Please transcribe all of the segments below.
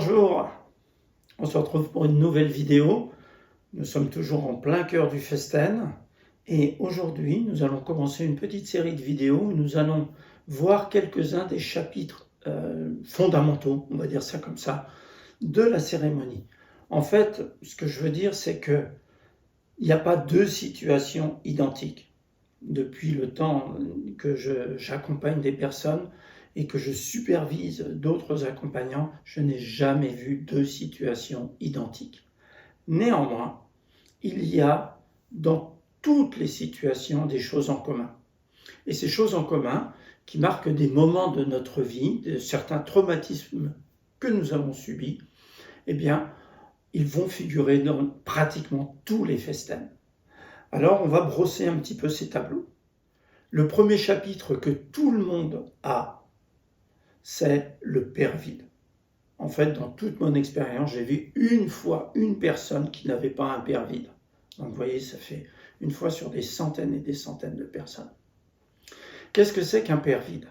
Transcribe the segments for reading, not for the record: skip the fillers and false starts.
Bonjour, on se retrouve pour une nouvelle vidéo. Nous sommes toujours en plein cœur du Festen et aujourd'hui nous allons commencer une petite série de vidéos où nous allons voir quelques-uns des chapitres fondamentaux, on va dire ça comme ça, de la cérémonie. En fait, ce que je veux dire, c'est que il n'y a pas deux situations identiques. Depuis le temps que j'accompagne des personnes et que je supervise d'autres accompagnants, je n'ai jamais vu deux situations identiques. Néanmoins, il y a dans toutes les situations des choses en commun. Et ces choses en commun qui marquent des moments de notre vie, de certains traumatismes que nous avons subis, eh bien, ils vont figurer dans pratiquement tous les festins. Alors, on va brosser un petit peu ces tableaux. Le premier chapitre que tout le monde a, c'est le père vide. En fait, dans toute mon expérience, j'ai vu une fois une personne qui n'avait pas un père vide. Donc, vous voyez, ça fait une fois sur des centaines et des centaines de personnes. Qu'est-ce que c'est qu'un père vide?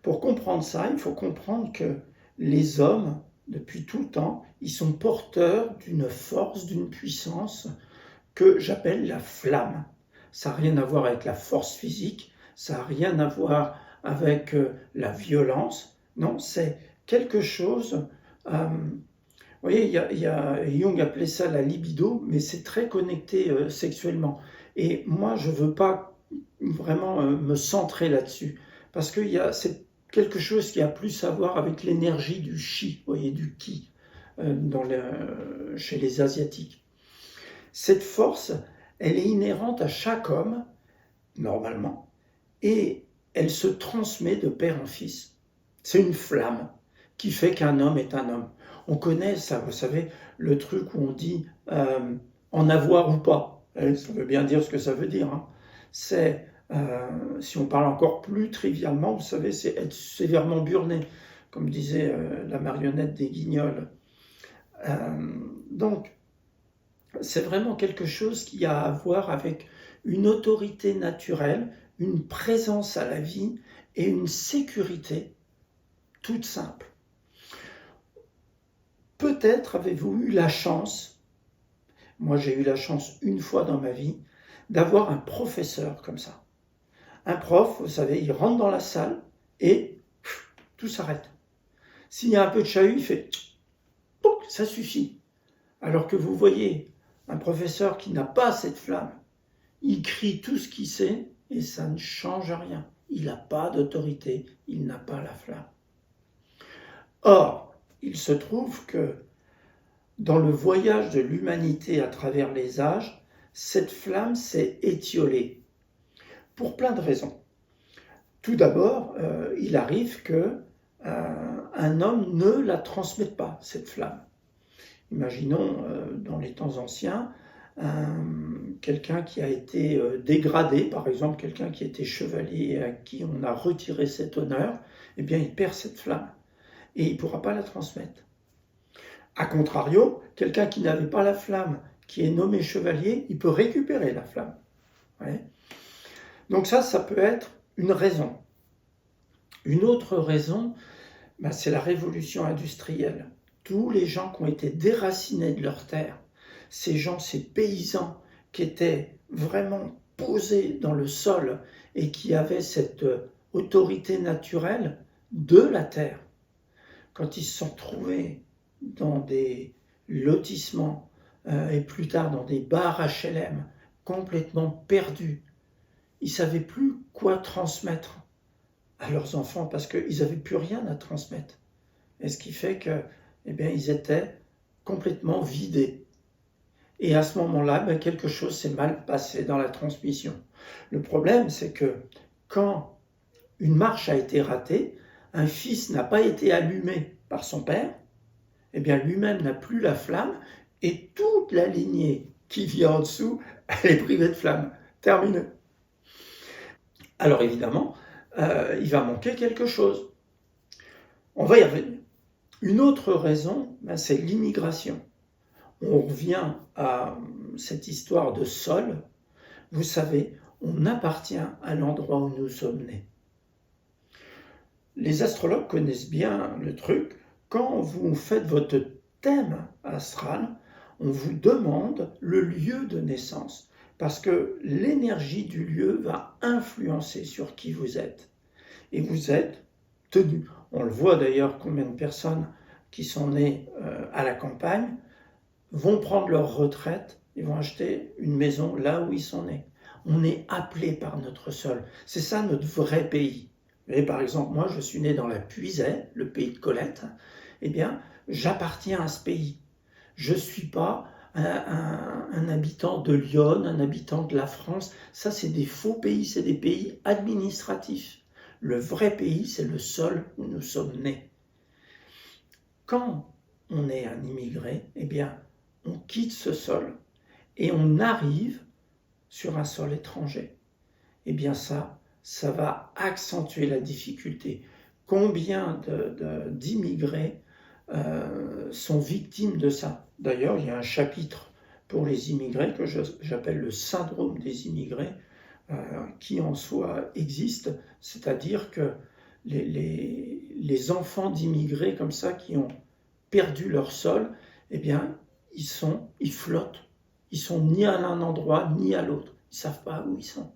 Pour comprendre ça, il faut comprendre que les hommes, depuis tout le temps, ils sont porteurs d'une force, d'une puissance que j'appelle la flamme. Ça n'a rien à voir avec la force physique, ça n'a rien à voir avec la violence. Non, c'est quelque chose... vous voyez, Jung appelait ça la libido, mais c'est très connecté sexuellement. Et moi, je ne veux pas vraiment me centrer là-dessus, parce que c'est quelque chose qui a plus à voir avec l'énergie du chi, vous voyez, du ki, chez les Asiatiques. Cette force, elle est inhérente à chaque homme, normalement, et elle se transmet de père en fils. C'est une flamme qui fait qu'un homme est un homme. On connaît ça, vous savez, le truc où on dit en avoir ou pas. Ça veut bien dire ce que ça veut dire. Hein. C'est, si on parle encore plus trivialement, vous savez, c'est être sévèrement burné, comme disait la marionnette des Guignols. Donc, c'est vraiment quelque chose qui a à voir avec une autorité naturelle, une présence à la vie et une sécurité toute simple. Peut-être avez-vous eu la chance, moi j'ai eu la chance une fois dans ma vie, d'avoir un professeur comme ça. Un prof, vous savez, il rentre dans la salle et tout s'arrête. S'il y a un peu de chahut, il fait « ça suffit ». Alors que vous voyez un professeur qui n'a pas cette flamme, il crie tout ce qu'il sait et ça ne change rien. Il n'a pas d'autorité, il n'a pas la flamme. Or, il se trouve que dans le voyage de l'humanité à travers les âges, cette flamme s'est étiolée pour plein de raisons. Tout d'abord, il arrive qu'un homme ne la transmette pas, cette flamme. Imaginons, dans les temps anciens, quelqu'un qui a été dégradé, par exemple quelqu'un qui était chevalier et à qui on a retiré cet honneur, eh bien il perd cette flamme et il ne pourra pas la transmettre. A contrario, quelqu'un qui n'avait pas la flamme, qui est nommé chevalier, il peut récupérer la flamme. Ouais. Donc ça peut être une raison. Une autre raison, c'est la révolution industrielle. Tous les gens qui ont été déracinés de leur terre, ces paysans qui étaient vraiment posés dans le sol et qui avaient cette autorité naturelle de la terre, quand ils se sont trouvés dans des lotissements et plus tard dans des bars HLM complètement perdus, ils ne savaient plus quoi transmettre à leurs enfants parce qu'ils n'avaient plus rien à transmettre. Et ce qui fait que ils étaient complètement vidés. Et à ce moment-là, quelque chose s'est mal passé dans la transmission. Le problème, c'est que quand une marche a été ratée, un fils n'a pas été allumé par son père, lui-même n'a plus la flamme, et toute la lignée qui vient en dessous, elle est privée de flamme. Terminé. Alors évidemment, il va manquer quelque chose. On va y revenir. Une autre raison, c'est l'immigration. On revient à cette histoire de sol. Vous savez, on appartient à l'endroit où nous sommes nés. Les astrologues connaissent bien le truc. quand vous faites votre thème astral, on vous demande le lieu de naissance, parce que l'énergie du lieu va influencer sur qui vous êtes. Et vous êtes tenu. On le voit d'ailleurs, combien de personnes qui sont nées à la campagne vont prendre leur retraite et vont acheter une maison là où ils sont nés. On est appelé par notre sol. C'est ça notre vrai pays. Et par exemple, moi, je suis né dans la Puisaye, le pays de Colette. Eh bien, j'appartiens à ce pays. Je ne suis pas un habitant de Lyon, un habitant de la France. Ça, c'est des faux pays, c'est des pays administratifs. Le vrai pays, c'est le sol où nous sommes nés. Quand on est un immigré, eh bien, on quitte ce sol et on arrive sur un sol étranger. Eh bien ça va accentuer la difficulté. Combien d'immigrés sont victimes de ça? D'ailleurs, il y a un chapitre pour les immigrés que j'appelle le syndrome des immigrés, qui en soi existe, c'est-à-dire que les enfants d'immigrés comme ça qui ont perdu leur sol, eh bien, ils flottent. Ils sont ni à un endroit ni à l'autre. Ils ne savent pas où ils sont.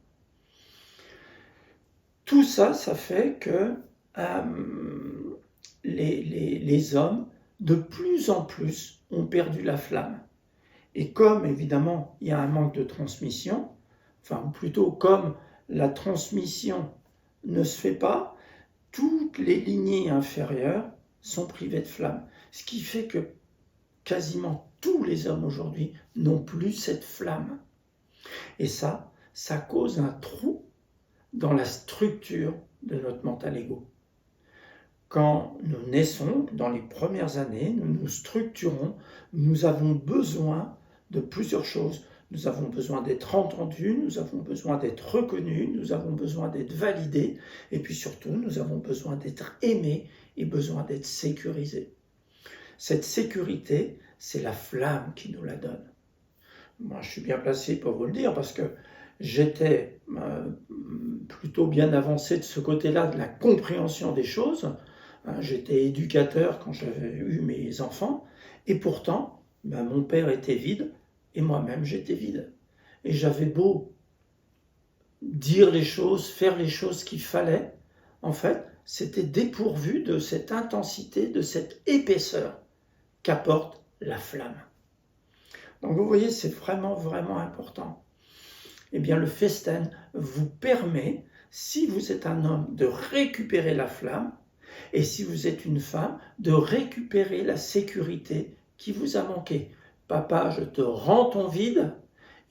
Tout ça, ça fait que les hommes, de plus en plus, ont perdu la flamme. Et comme, évidemment, il y a un manque de transmission, enfin, plutôt comme la transmission ne se fait pas, toutes les lignées inférieures sont privées de flamme. Ce qui fait que quasiment tous les hommes aujourd'hui n'ont plus cette flamme. Et ça cause un trou dans la structure de notre mental ego. Quand nous naissons, dans les premières années, nous nous structurons, nous avons besoin de plusieurs choses. Nous avons besoin d'être entendus, nous avons besoin d'être reconnus, nous avons besoin d'être validés, et puis surtout, nous avons besoin d'être aimés et besoin d'être sécurisés. Cette sécurité, c'est la flamme qui nous la donne. Moi, je suis bien placé pour vous le dire, parce que j'étais plutôt bien avancé de ce côté-là, de la compréhension des choses. J'étais éducateur quand j'avais eu mes enfants, et pourtant, mon père était vide, et moi-même j'étais vide. Et j'avais beau dire les choses, faire les choses qu'il fallait, en fait, c'était dépourvu de cette intensité, de cette épaisseur qu'apporte la flamme. Donc vous voyez, c'est vraiment, vraiment important. Eh bien, le festen vous permet, si vous êtes un homme, de récupérer la flamme, et si vous êtes une femme, de récupérer la sécurité qui vous a manqué. Papa, je te rends ton vide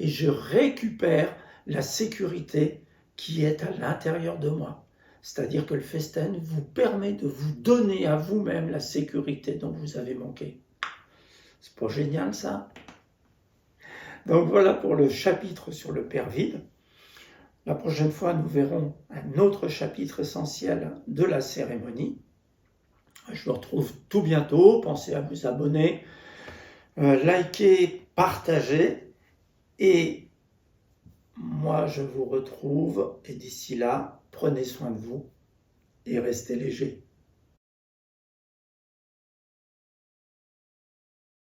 et je récupère la sécurité qui est à l'intérieur de moi. C'est-à-dire que le festen vous permet de vous donner à vous-même la sécurité dont vous avez manqué. C'est pas génial ça? Donc voilà pour le chapitre sur le père vide. La prochaine fois, nous verrons un autre chapitre essentiel de la cérémonie. Je vous retrouve tout bientôt. Pensez à vous abonner, liker, partager. Et moi, je vous retrouve. Et d'ici là, prenez soin de vous et restez léger.